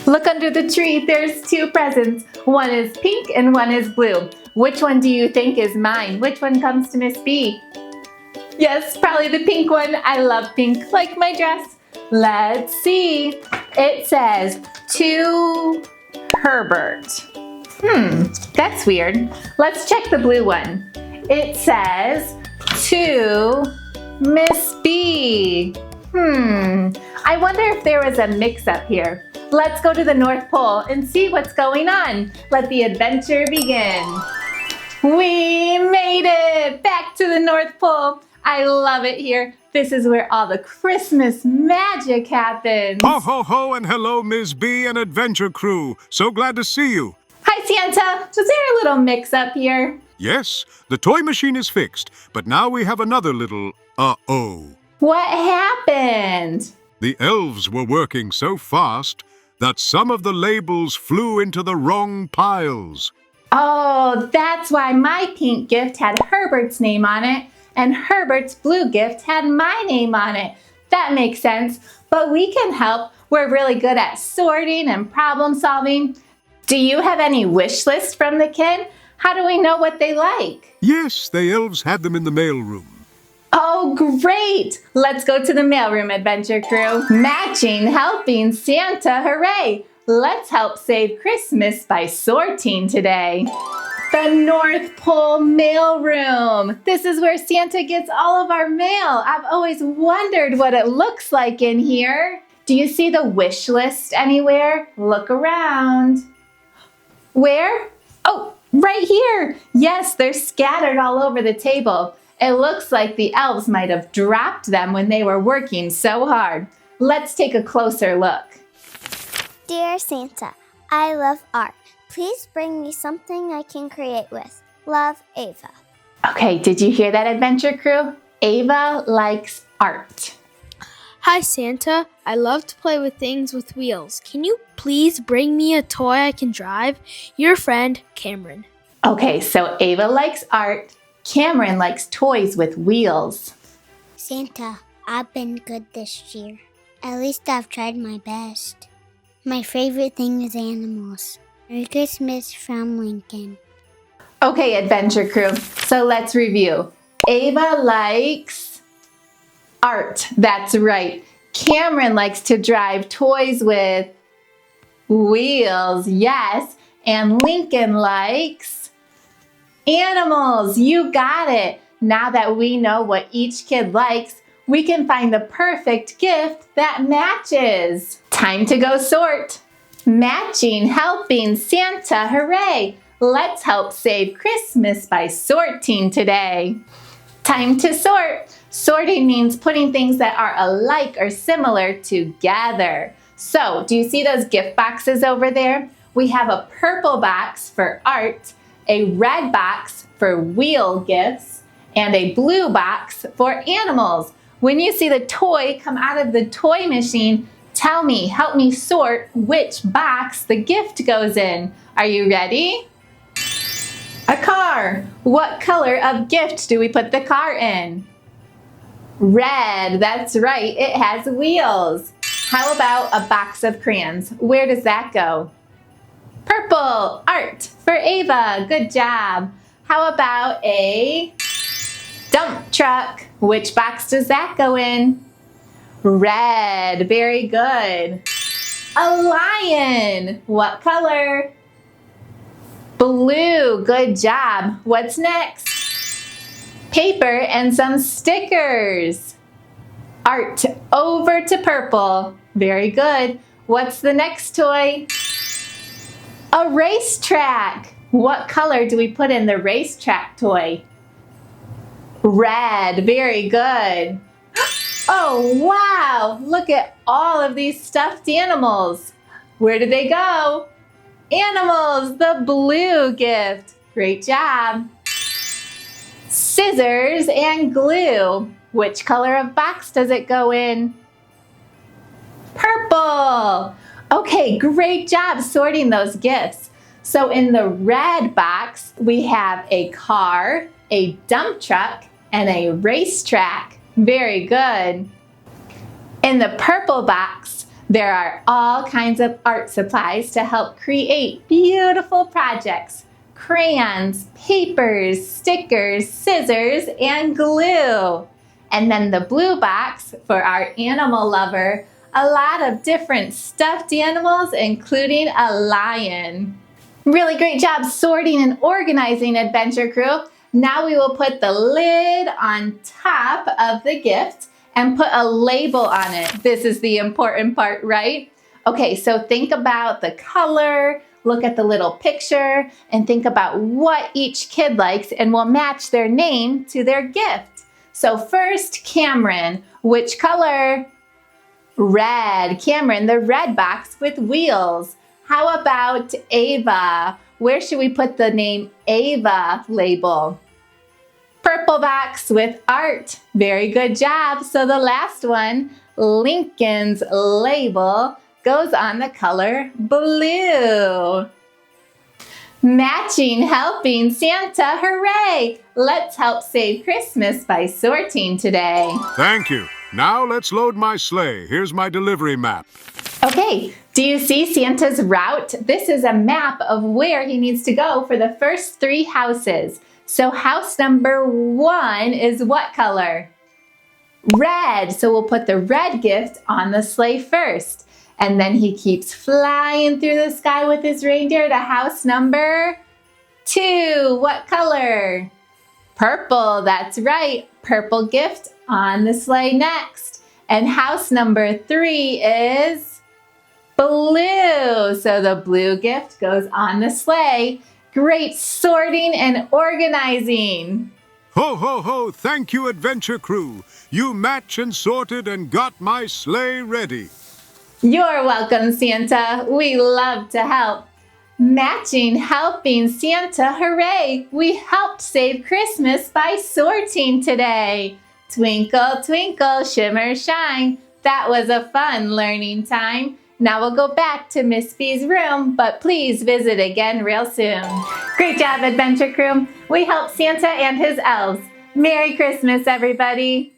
Look under the tree, there's two presents. One is pink and one is blue. Which one do you think is mine? Which one comes to Miss B? Yes, probably the pink one. I love pink, like my dress. Let's see. It says, to Herbert. That's weird. Let's check the blue one. It says, to Miss B. I wonder if there was a mix-up here. Let's go to the North Pole and see what's going on. Let the adventure begin. We made it back to the North Pole. I love it here. This is where all the Christmas magic happens. Ho, ho, ho, and hello, Ms. B and Adventure Crew. So glad to see you. Hi, Santa. Was there a little mix-up here? Yes, the toy machine is fixed, but now we have another little uh-oh. What happened? The elves were working so fast that some of the labels flew into the wrong piles. Oh, that's why my pink gift had Herbert's name on it, and Herbert's blue gift had my name on it. That makes sense, but we can help. We're really good at sorting and problem solving. Do you have any wish list from the kid? How do we know what they like? Yes, the elves had them in the mailroom. Oh, great! Let's go to the mailroom, Adventure Crew. Matching, helping, Santa, hooray! Let's help save Christmas by sorting today. The North Pole mailroom. This is where Santa gets all of our mail. I've always wondered what it looks like in here. Do you see the wish list anywhere? Look around. Where? Oh, right here. Yes, they're scattered all over the table. It looks like the elves might have dropped them when they were working so hard. Let's take a closer look. Dear Santa, I love art. Please bring me something I can create with. Love, Ava. Okay, did you hear that, Adventure Crew? Ava likes art. Hi, Santa. I love to play with things with wheels. Can you please bring me a toy I can drive? Your friend, Cameron. Okay, so Ava likes art. Cameron likes toys with wheels. Santa, I've been good this year. At least I've tried my best. My favorite thing is animals. Merry Christmas from Lincoln. Okay, Adventure Crew, so let's review. Ava likes art. That's right. Cameron likes to drive toys with wheels. Yes. And Lincoln likes animals. You got it. Now that we know what each kid likes, we can find the perfect gift that matches. Time to go sort. Matching, helping, Santa, hooray! Let's help save Christmas by sorting today. Time to sort. Sorting means putting things that are alike or similar together. So, do you see those gift boxes over there? We have a purple box for art, a red box for wheel gifts, and a blue box for animals. When you see the toy come out of the toy machine, tell me, help me sort which box the gift goes in. Are you ready? A car. What color of gift do we put the car in? Red. That's right. It has wheels. How about a box of crayons? Where does that go? Purple. Art for Ava. Good job. How about a dump truck? Which box does that go in? Red. Very good. A lion. What color? Blue. Good job. What's next? Paper and some stickers. Art over to purple. Very good. What's the next toy? A racetrack. What color do we put in the racetrack toy? Red. Very good. Oh, wow. Look at all of these stuffed animals. Where did they go? Animals, the blue gift. Great job. Scissors and glue. Which color of box does it go in? Purple. Okay, great job sorting those gifts. So in the red box, we have a car, a dump truck, and a racetrack. Very good. In the purple box, There are all kinds of art supplies to help create beautiful projects. Crayons, papers, stickers, scissors, and glue. And then the blue box for our animal lover, a lot of different stuffed animals, including a lion. Really great job sorting and organizing, Adventure Crew. Now we will put the lid on top of the gift and put a label on it. This is the important part, right? Okay, so think about the color, look at the little picture, and think about what each kid likes, and we'll match their name to their gift. So first, Cameron, which color? Red. Cameron, the red box with wheels. How about Ava? Where should we put the name Ava label? Purple box with art. Very good job. So the last one, Lincoln's label, goes on the color blue. Matching, helping Santa, hooray! Let's help save Christmas by sorting today. Thank you. Now let's load my sleigh. Here's my delivery map. Okay, do you see Santa's route? This is a map of where he needs to go for the first 3 houses. So house number 1 is what color? Red. So we'll put the red gift on the sleigh first. And then he keeps flying through the sky with his reindeer to house number 2. What color? Purple. That's right. Purple gift on the sleigh next. And house number 3 is blue. So the blue gift goes on the sleigh. Great sorting and organizing. Ho, ho, ho! Thank you, Adventure Crew. You match and sorted and got my sleigh ready. You're welcome, Santa. We love to help. Matching, helping Santa, hooray! We helped save Christmas by sorting today. Twinkle, twinkle, shimmer, shine. That was a fun learning time. Now we'll go back to Miss B's room, but please visit again real soon. Great job, Adventure Crew. We helped Santa and his elves. Merry Christmas, everybody.